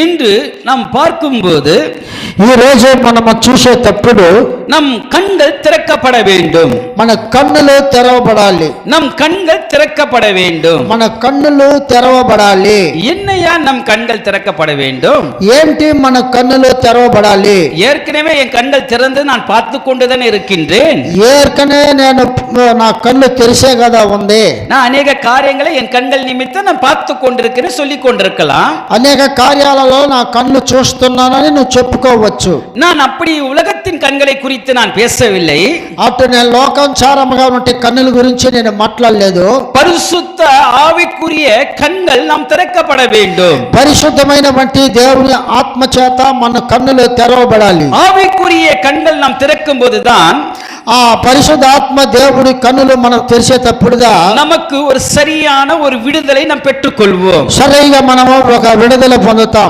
இன்று நாம் பார்க்கும்போது ఈ రోజు మనం చూసేటప్పుడు நம் கண்கள் திறக்கப்பட வேண்டும். మన కన్నులు తెరవబడాలి. நம் கண்கள் திறக்கப்பட வேண்டும். మన కన్నులు తెరవబడాలి. என்னையா நம் கண்கள் திறக்கப்பட வேண்டும்? ఏంటి మన కన్నులు తెరవబడాలి? ஏற்கனவே என் கண்கள் திறந்து நான் பார்த்து கொண்டுதான் இருக்கின்றேன். ஏற்கனவே నేను నా కన్ను తెరిసే కదా ఉంది. நான் அநேக காரியங்களை என் கண்கள் நிமித்தம் நான் பார்த்து கொண்டிருக்கிறேன், சொல்லிக் கொண்டிருக்கலாம். అనేక కార్యాలలో నా కన్ను చూస్తున్నానని నువ్వు చెప్పుకోవచ్చు. நான் அப்படி உலகத்தின் கண்களை குறித்து நான் பேசவில்லை. అటు నేను లోకానుసారముగా ఉంటే కన్నుల గురించి నేను మాట్లాడలేదు. பரிசுத்த ஆவிக்குரிய கண்கள் நாம் திறக்கப்பட வேண்டும். పరిశుద్ధమైనటువంటి దేవుని ఆత్మ చేత మన కన్నులు తెరవబడాలి. ஆவிக்குரிய கண்கள் நாம் திறக்கும் போதுதான் ఆ పరిశుద్ధ ఆత్మ దేవుడి కన్నులు మనం తెరిచేటప్పుడుగా நமக்கு ஒரு சரியான ஒரு விடுதலை நாம் பெற்றுக்கொள்வோம். సరిగా మనము ఒక విడుదల పొందుతాం.